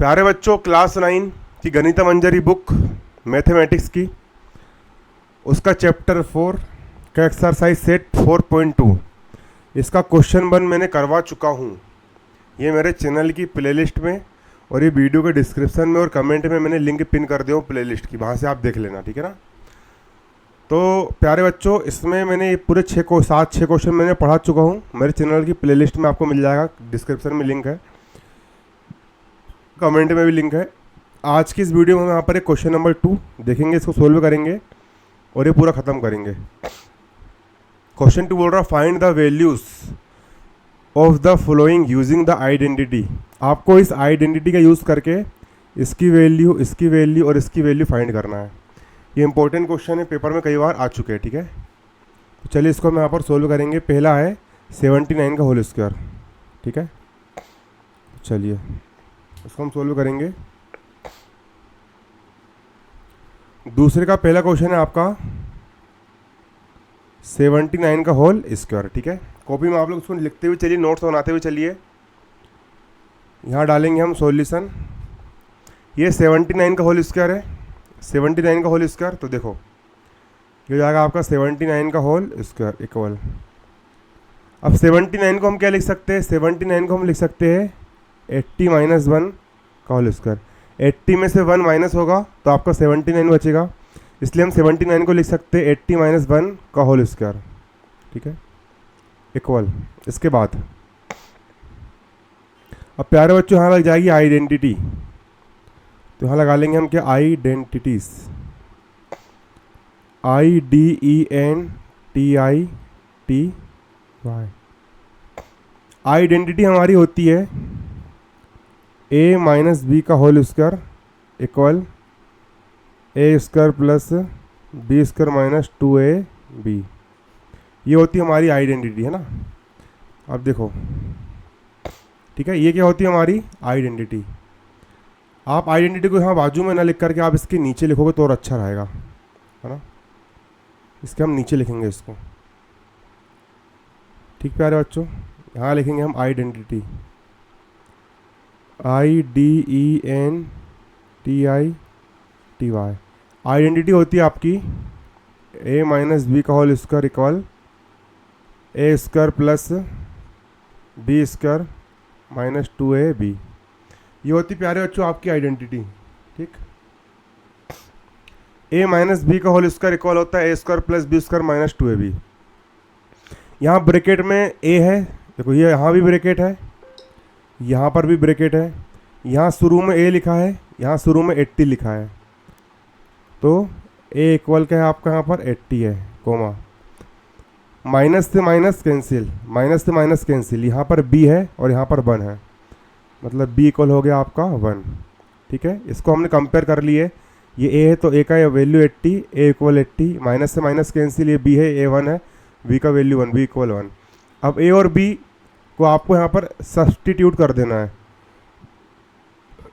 प्यारे बच्चों, क्लास 9 की गणित मंजरी बुक मैथमेटिक्स की उसका चैप्टर 4 का एक्सरसाइज सेट 4.2 इसका क्वेश्चन 1 मैंने करवा चुका हूँ। ये मेरे चैनल की प्लेलिस्ट में और ये वीडियो के डिस्क्रिप्शन में और कमेंट में मैंने लिंक पिन कर दिया हूँ प्लेलिस्ट की, वहाँ से आप देख लेना, ठीक है ना। तो प्यारे बच्चों, इसमें मैंने ये पूरे 6 क्वेश्चन मैंने पढ़ा चुका हूँ। मेरे चैनल की प्लेलिस्ट में आपको मिल जाएगा, डिस्क्रिप्शन में लिंक है, कमेंट में भी लिंक है। आज की इस वीडियो में हम यहाँ पर एक क्वेश्चन नंबर 2 देखेंगे, इसको सोल्व करेंगे और ये पूरा ख़त्म करेंगे। क्वेश्चन 2 बोल रहा find the values of the following using the identity. आपको इस आइडेंटिटी का यूज़ करके इसकी वैल्यू और इसकी वैल्यू फाइंड करना है। ये इंपॉर्टेंट क्वेश्चन है, पेपर में कई बार आ चुके हैं, ठीक है। तो चलिए इसको हम यहाँ पर सोल्व करेंगे। पहला है 79 का होल स्क्वायर, ठीक है। चलिए इसको हम सोल्व करेंगे। दूसरे का पहला क्वेश्चन है आपका 79 का होल स्क्वायर, ठीक है। कॉपी में आप लोग उसको लिखते हुए चलिए, नोट्स बनाते हुए चलिए। यहाँ डालेंगे हम सॉल्यूशन। ये 79 का होल स्क्वायर है, 79 का होल स्क्वायर। तो देखो ये हो जाएगा आपका 79 का होल स्क्वायर इक्वल। अब 79 को हम क्या लिख सकते हैं? 79 को हम लिख सकते हैं 80 - 1 का होल स्क्वायर। 80 में से 1 माइनस होगा तो आपका 79 बचेगा, इसलिए हम 79 को लिख सकते हैं 80 - 1 का होल स्क्वायर, ठीक है, इक्वल। इसके बाद अब प्यारे बच्चों यहाँ लग जाएगी आइडेंटिटी। तो यहाँ लगा लेंगे हम क्या? Identities, IDENTITY। आइडेंटिटी हमारी होती है A - B का whole square equal A² + B² - 2AB। ये होती है हमारी आइडेंटिटी, है ना। अब देखो, ठीक है, ये क्या होती है हमारी आइडेंटिटी। आप आइडेंटिटी को यहाँ बाजू में ना लिख करके आप इसके नीचे लिखोगे तो और अच्छा रहेगा, है ना। इसके हम नीचे लिखेंगे इसको, ठीक प्यारे बच्चों। यहाँ लिखेंगे हम आइडेंटिटी, IDENTITY। आइडेंटिटी होती है आपकी A - B का whole square equal A² + B² - 2AB। ये होती प्यारे बच्चों आपकी आइडेंटिटी, ठीक। A - B का होल स्क्वायर इक्वल होता है A² + B² - 2AB। यहाँ ब्रैकेट में A है, देखो ये यहाँ भी ब्रैकेट है, यहाँ पर भी ब्रैकेट है। यहाँ शुरू में A लिखा है, यहाँ शुरू में 80 लिखा है, तो A इक्वल क्या है आपका? यहाँ पर 80 है, कोमा। माइनस से माइनस कैंसिल, यहाँ पर B है और यहाँ पर 1 है, मतलब B इक्वल हो गया आपका 1, ठीक है। इसको हमने कंपेयर कर लिए, ये A है तो A का वैल्यू 80, A इक्वल 80, माइनस से माइनस कैंसिल, ये B है, A 1 है, B का वैल्यू 1, B इक्वल 1। अब A और B को आपको यहाँ पर सब्सटीट्यूट कर देना है,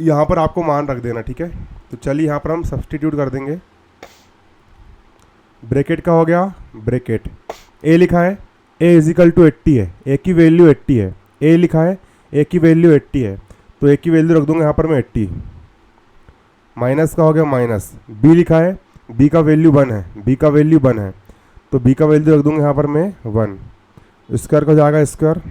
यहाँ पर आपको मान रख देना, ठीक है। तो चलिए यहाँ पर हम सब्सटीट्यूट कर देंगे। ब्रैकेट का हो गया, ब्रैकेट A लिखा है, A = 80 है, A की वैल्यू 80 है। A लिखा है, A की वैल्यू 80 है, तो A की वैल्यू रख दूंगा यहाँ पर मैं 80। माइनस का हो गया माइनस। B लिखा है, B का वैल्यू 1 है, B का वैल्यू 1 है, तो B का वैल्यू रख दूंगा यहाँ पर मैं 1। स्क्वायर का जाएगा स्क्वायर,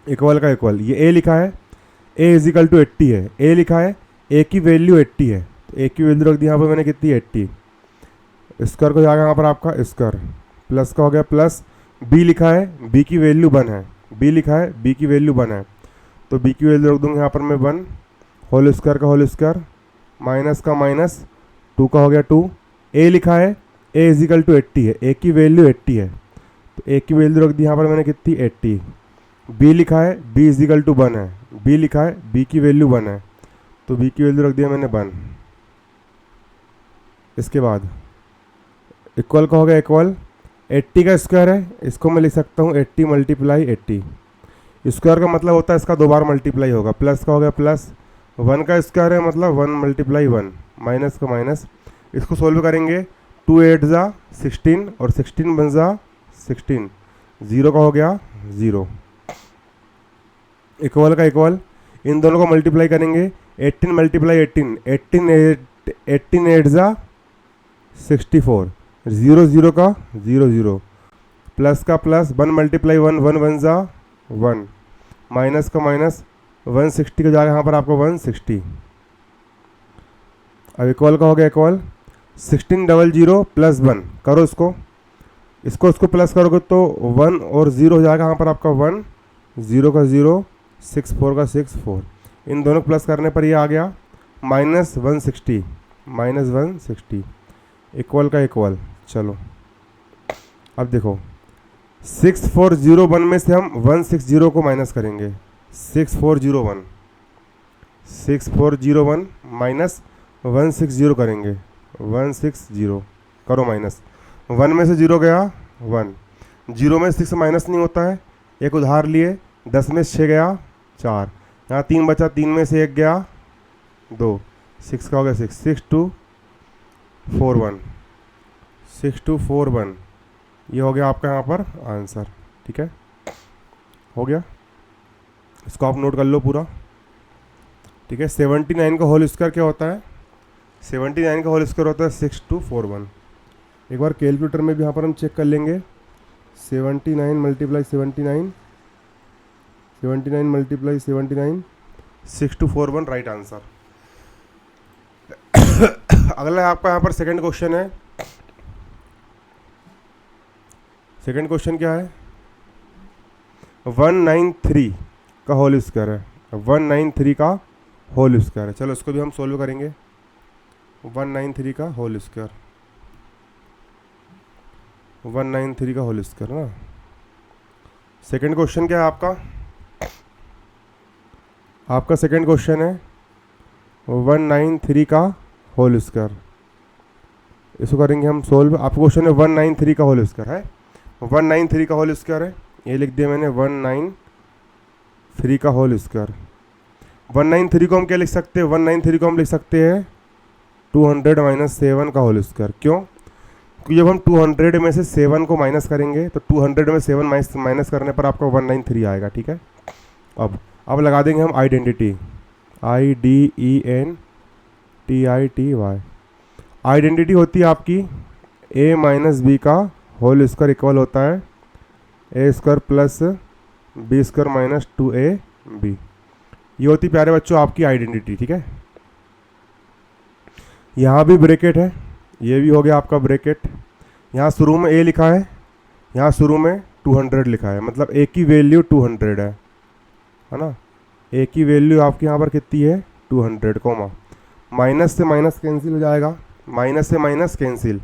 इक्वल का इक्वल। ये A लिखा है, A = 80 है, A लिखा है, A की वैल्यू 80 है, तो A की वैल्यू रख दी यहाँ पर मैंने कितनी? 80। स्क्वायर को जाएगा यहाँ पर आपका स्क्वायर, प्लस का हो गया प्लस। B लिखा है, B की वैल्यू 1 है, B लिखा है, B की वैल्यू 1 है, तो B की वैल्यू रख दूँगा यहाँ पर मैं 1। होल स्क्वायर का होल स्क्वायर, माइनस का माइनस, 2 का हो गया 2। A लिखा है, A = 80 है, A की वैल्यू 80 है, तो A की वैल्यू रख दी यहाँ पर मैंने कितनी? 80। B लिखा है, B = 1 है, B लिखा है, B की वैल्यू 1 है, तो B की वैल्यू रख दिया मैंने 1। इसके बाद इक्वल का हो गया इक्वल। 80 का स्क्वायर है, इसको मैं लिख सकता हूँ 80 × 80। स्क्वायर का मतलब होता है इसका 2 बार मल्टीप्लाई होगा। प्लस का हो गया प्लस, 1 का स्क्वायर है मतलब 1 × 1, माइनस का माइनस। इसको सोल्व करेंगे, 2 8 × 16 और 16 बन जा 16, 0 का हो गया 0। इक्वल का इक्वल, इन दोनों को मल्टीप्लाई करेंगे, 18 मल्टीप्लाई 18, 18 8 ज़ा 64, 0 0 का 0 0, प्लस का प्लस, 1 मल्टीप्लाई 1, 1 1 ज़ा 1, माइनस का माइनस, 160 का जाएगा यहाँ पर आपको 160। अब इक्वल का हो गया इक्वल, 1600 प्लस 1 करो इसको प्लस करोगे तो 1 और 0 हो जाएगा यहाँ पर आपका 1, 0 का 0, 64 का 64, इन दोनों प्लस करने पर ये आ गया -160, -160 इक्वल का इक्वल। चलो अब देखो 6401 में से हम 160 को माइनस करेंगे, 6401 माइनस 160 करेंगे, 160 करो माइनस, 1 में से 0 गया 1, 0 में 6 माइनस नहीं होता है, एक उधार लिए, 10 में 6 गया 4, यहाँ 3 बचा, 3 में से 1 गया 2, 6 का हो गया 6, 6241, 6241 ये हो गया आपका यहाँ पर आंसर। ठीक है, हो गया, इसको आप नोट कर लो पूरा। ठीक है, 79 का होल स्क्वायर क्या होता है? 79 का होल स्क्वायर होता है 6241। एक बार कैलकुलेटर में भी यहाँ पर हम चेक कर लेंगे, 79 मल्टीप्लाई 79, 79 मल्टीप्लाई 79, 6241 राइट आंसर। अगला आपका यहाँ पर सेकंड क्वेश्चन है। सेकंड क्वेश्चन क्या है? 193 का होल स्क्वायर है, 193 का होल स्क्वायर है। चलो इसको भी हम सोल्व करेंगे। 193 का होल स्क्वायर, 193 का होल स्क्वायर ना। सेकंड क्वेश्चन क्या है आपका? आपका सेकंड क्वेश्चन है 193 का होल स्क्वायर। इसको करेंगे हम सोल्व। आपका क्वेश्चन है 193 का होल स्क्वायर है, 193 का होल स्क्वायर है, ये लिख दिया मैंने 193 का होल स्क्वायर। 193 को हम क्या लिख सकते हैं? 193 को हम लिख सकते हैं 200 - 7 का होल स्क्वायर। क्यों? क्योंकि जब हम 200 में से 7 को माइनस करेंगे तो 200 में 7 माइनस करने पर आपका 193 आएगा। ठीक है, अब लगा देंगे हम आइडेंटिटी, IDENTITY। आइडेंटिटी होती है आपकी a - b का होल स्क्वायर इक्वल होता है a square plus b square minus 2ab। ये होती प्यारे बच्चों आपकी आइडेंटिटी। ठीक है, यहाँ भी ब्रैकेट है, ये भी हो गया आपका ब्रैकेट। यहाँ शुरू में a लिखा है, यहाँ शुरू में 200 लिखा है, मतलब a की वैल्यू 200 है ना। a की वैल्यू आपकी यहाँ पर कितनी है? 200 कोमा, माइनस से माइनस कैंसिल हो जाएगा, माइनस से माइनस कैंसिल।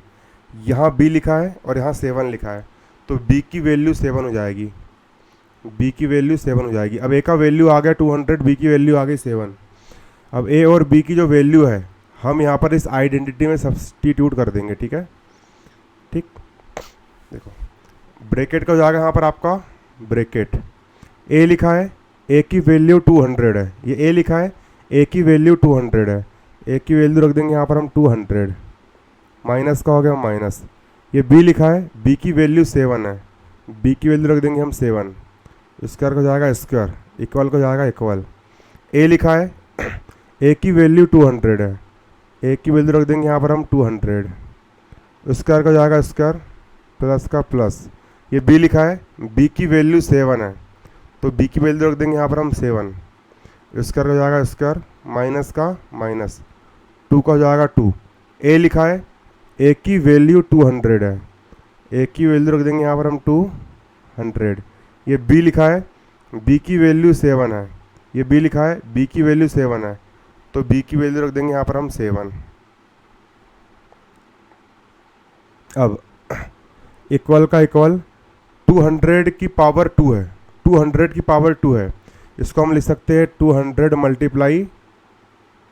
यहाँ b लिखा है और यहाँ 7 लिखा है, तो b की वैल्यू 7 हो जाएगी, b की वैल्यू 7 हो जाएगी। अब a का वैल्यू आ गया 200, b की वैल्यू आ गई 7। अब a और b की जो वैल्यू है हम यहाँ पर इस आइडेंटिटी में सब्स्टिट्यूट कर देंगे। ठीक है, ठीक, देखो ब्रैकेट का हो जाएगा यहाँ पर आपका ब्रैकेट, a लिखा है, a की वैल्यू 200 है, ये a लिखा है, a की वैल्यू 200 है, a की वैल्यू रख देंगे यहाँ पर हम 200, माइनस का हो गया माइनस। ये b लिखा है, b की वैल्यू 7 है, b की वैल्यू रख देंगे हम 7, स्क्वायर का हो जाएगा स्क्वायर, इक्वल का हो जाएगा इक्वल। a लिखा है, a की वैल्यू 200 है, a की वैल्यू रख देंगे यहाँ पर हम 200, स्क्वायर का हो जाएगा स्क्वायर प्लस का प्लस। ये b लिखा है, b की वैल्यू 7 है, तो b की वैल्यू रख देंगे यहाँ पर हम 7, स्क्वायर का हो जाएगा स्क्वायर माइनस का माइनस, 2 का हो जाएगा 2। a लिखा है, a की वैल्यू 200 है, a की वैल्यू रख देंगे यहाँ पर हम 200। ये b लिखा है, b की वैल्यू 7 है, ये b लिखा है, b की वैल्यू 7 है, तो b की वैल्यू रख देंगे यहाँ पर हम 7। अब इक्वल का इक्वल, 200 की पावर 2 है, 200 की पावर 2 है, इसको हम लिख सकते हैं 200 मल्टीप्लाई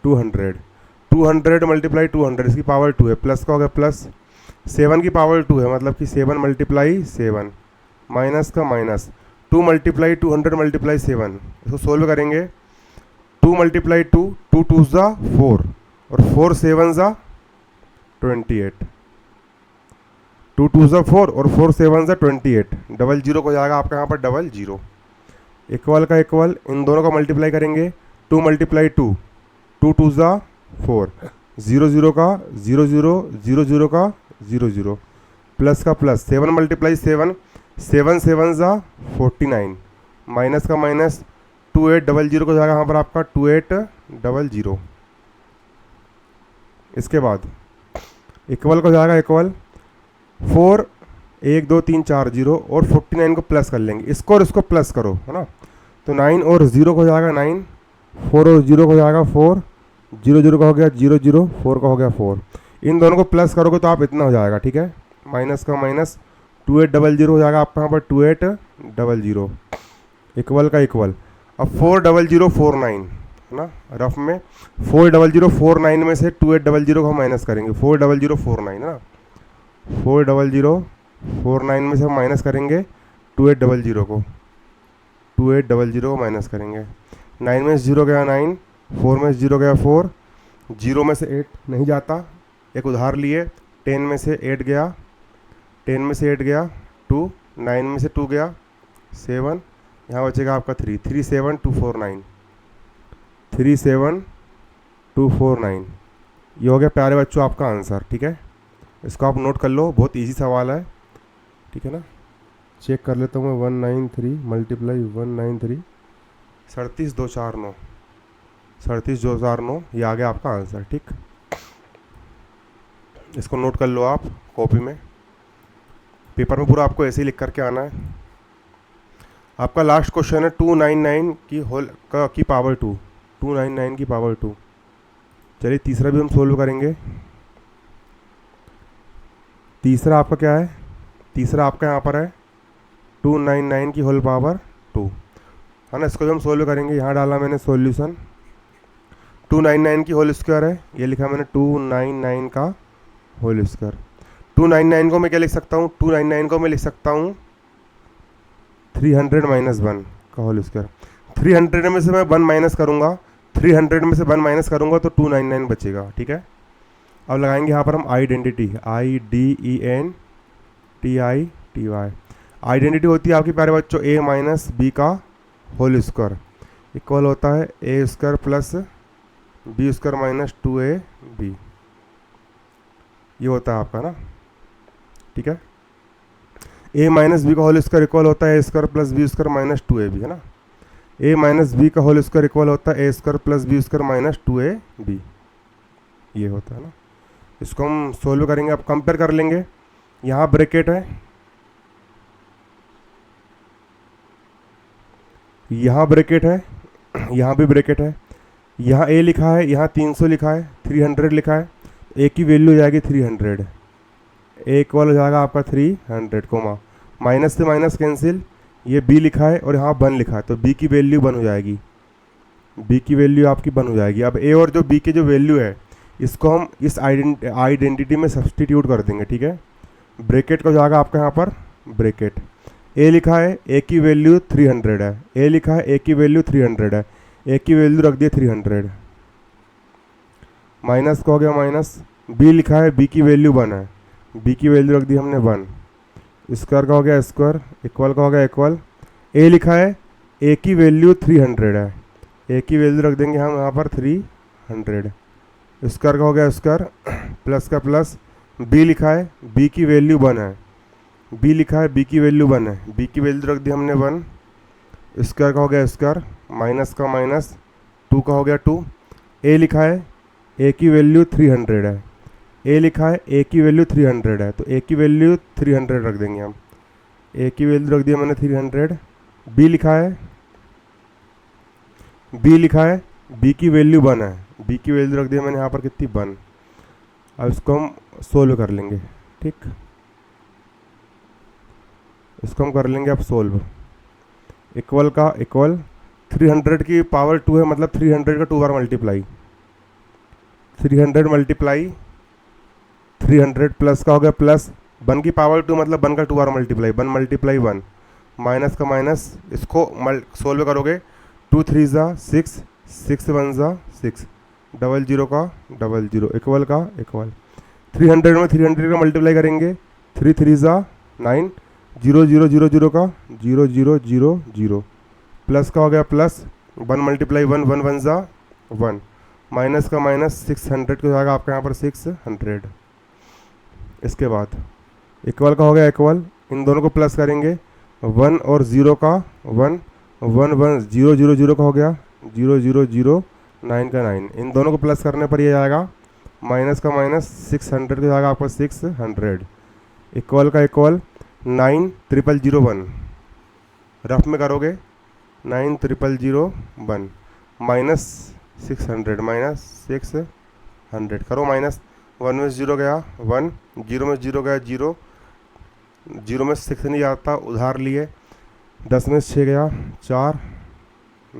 200, 200 मल्टीप्लाई 200, इसकी पावर 2 है, प्लस का हो गया प्लस, 7 की पावर 2 है, मतलब कि 7 मल्टीप्लाई 7, माइनस का माइनस, 2 मल्टीप्लाई 200 मल्टीप्लाई 7। इसको सोल्व करेंगे, 2 मल्टीप्लाई 2, 2 2 ज़ा 4 और 4 7 ज़ा 28, 2 2 ज़ा 4 और 4 7 ज़ा 28, डबल जीरो को जाएगा आपका यहाँ पर डबल जीरो। इक्वल का इक्वल, इन दोनों का मल्टीप्लाई करेंगे, 2 मल्टीप्लाई 2, 2 2 ज़ा 4, 0 0 का 0 0, 0 0 का 0 0, प्लस का प्लस, 7 मल्टीप्लाई 7, 7 7 ज़ा 49, माइनस का माइनस, 2800 को जाएगा यहाँ पर आपका 2800। इसके बाद इक्वल को जाएगा इक्वल 4 1 2 3 4 0 और 49 को प्लस कर लेंगे, इसको और इसको प्लस करो, है ना। तो 9 और 0 को जाएगा 9, 4 और 0 को जाएगा 4, 0 0 का हो गया 0 0, 4 का हो गया 4। इन दोनों को प्लस करोगे तो आप इतना हो जाएगा, ठीक है। माइनस का माइनस 2800 हो जाएगा आपका यहाँ पर 2800, इक्वल का इक्वल। अब 400049 है ना, रफ में 400049 में से 2800 को हम माइनस करेंगे, 400049 है ना, 400049 में से हम माइनस करेंगे 2800 को, 2800 को माइनस करेंगे। 9 में से 0 गया 9, 4 में से 0 गया 4, 0 में से 8 नहीं जाता, एक उधार लिए, 10 में से 8 गया, 10 में से 8 गया 2, 9 में से 2 गया 7, यहाँ बचेगा आपका 3, 37249, 37249। ये हो गया प्यारे बच्चों आपका आंसर, ठीक है। इसको आप नोट कर लो, बहुत इजी सवाल है, ठीक है ना। चेक कर लेता हूँ मैं, 193 मल्टीप्लाई 193, 37249, 37249, ये आ गया आपका आंसर, ठीक। इसको नोट कर लो आप कॉपी में, पेपर में पूरा आपको ऐसे ही लिख करके आना है। आपका लास्ट क्वेश्चन है 299 की होल की पावर 2, 299 की पावर 2। चलिए तीसरा भी हम सोल्व करेंगे। तीसरा आपका क्या है, तीसरा आपका यहाँ पर है 299 की होल पावर 2, है ना। इसको भी हम सोल्व करेंगे। यहाँ डाला मैंने सॉल्यूशन, 299 की होल स्क्वायर है, ये लिखा मैंने 299 का होल स्क्वायर। 299 को मैं क्या लिख सकता हूँ, 299 को मैं लिख सकता हूँ 300 माइनस 1 का होल स्क्वायर। 300 में से मैं 1 माइनस करूँगा, 300 में से 1 माइनस करूँगा तो 299 बचेगा, ठीक है। अब लगाएंगे यहाँ पर हम आइडेंटिटी, IDENTITY। आइडेंटिटी होती है आपके प्यारे बच्चों a माइनस बी का होल स्क्वायर इक्वल होता है a square plus B square minus 2ab, ये होता है आपका ना, ठीक है। a माइनस बी का होल स्क्वायर इक्वल होता है a square plus B square minus 2ab, है ना। a माइनस बी का होल स्क्वायर इक्वल होता है a square plus B square minus 2ab, ये होता है ना। इसको हम सोल्व करेंगे, अब कंपेयर कर लेंगे। यहाँ ब्रैकेट है, यहाँ ब्रैकेट है, यहाँ भी ब्रैकेट है। यहाँ a लिखा है, यहाँ 300 लिखा है, 300 लिखा है, a की वैल्यू हो जाएगी 300, a इक्वल हो जाएगा आपका 300 कोमा, माइनस से माइनस कैंसिल, ये b लिखा है और यहाँ 1 लिखा है तो b की वैल्यू 1 हो जाएगी, b की वैल्यू आपकी 1 हो जाएगी। अब a और जो b की जो वैल्यू है इसको हम इस आइडेंटिटी में सब्सटीट्यूट कर देंगे, ठीक है। ब्रैकेट को जाएगा आपका यहाँ पर ब्रैकेट, a लिखा है, a की वैल्यू 300 है, a लिखा है, a की वैल्यू 300 है, a की वैल्यू रख दिए 300, माइनस का हो गया माइनस, b लिखा है, b की वैल्यू 1 है, b की वैल्यू रख दी हमने 1, स्क्वायर का हो गया स्क्वायर, इक्वल का हो गया इक्वल। a लिखा है, a की वैल्यू 300 है, a की वैल्यू रख देंगे हम यहाँ पर 300, स्क्वायर का हो गया स्क्वायर, प्लस का प्लस, b लिखा है, b की वैल्यू 1 है, b लिखा है, b की वैल्यू 1 है, b की वैल्यू रख दी हमने 1, स्क्वायर का हो गया स्क्वायर, माइनस का माइनस, 2 का हो गया 2, a लिखा है, a की वैल्यू 300 है, a लिखा है, a की वैल्यू 300 है तो a की वैल्यू 300 रख देंगे हम, a की वैल्यू रख दिया मैंने 300, b लिखा है, b लिखा है, b की वैल्यू 1 है, b की वैल्यू रख दिया मैंने यहाँ पर कितनी 1। अब इसको हम सोल्व कर लेंगे, ठीक, इसको हम कर लेंगे अब सोल्व। इक्वल का इक्वल, 300 की पावर 2 है मतलब 300 का 2 बार मल्टीप्लाई, 300 मल्टीप्लाई 300 प्लस का हो गया प्लस 1 की पावर 2 मतलब 1 का 2 बार मल्टीप्लाई, 1 मल्टीप्लाई 1, माइनस का माइनस, इसको सोल्व करोगे 2 3 ज़ा 6, 6 1 ज़ा 6, 00 का 00, इक्वल का इक्वल। 300 में 300 का मल्टीप्लाई करेंगे, 3 3 ज़ा 9, 0 0 0 0 का 0 0 0 0, प्लस का हो गया प्लस, 1 मल्टीप्लाई 1, 1 1 ज़ा 1, माइनस का माइनस 600 हो जाएगा आपका यहाँ पर 600। इसके बाद इक्वल का हो गया इक्वल, इन दोनों को प्लस करेंगे, 1 और 0 का 1, 1 1 0 0 0 का हो गया 0 0 0 9 का 9, इन दोनों को प्लस करने पर ये आएगा माइनस का माइनस 600 का जाएगा आपका 600। इक्वल का इक्वल 9 ट्रिपल 0 1, रफ में करोगे 9 ट्रिपल 0 1 माइनस 600 करो माइनस, 1 में 0 गया 1, 0 में 0 गया 0, 0 में 6 नहीं जाता उधार लिए, 10 में 6 गया 4,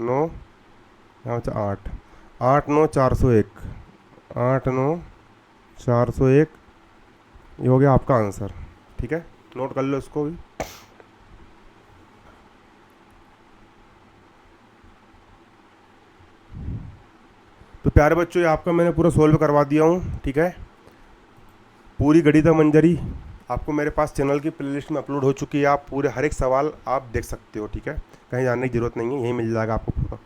9 यहाँ 8, 8 9 401, 8 9 401, ये हो गया आपका आंसर। ठीक है, नोट कर लो इसको भी। तो प्यारे बच्चों ये आपका मैंने पूरा सोल्व करवा दिया हूँ। ठीक है, पूरी गणित मंजरी आपको मेरे पास चैनल की प्लेलिस्ट में अपलोड हो चुकी है, आप पूरे हर एक सवाल आप देख सकते हो। ठीक है, कहीं जाने की ज़रूरत नहीं है, यहीं मिल जाएगा आपको पूरा।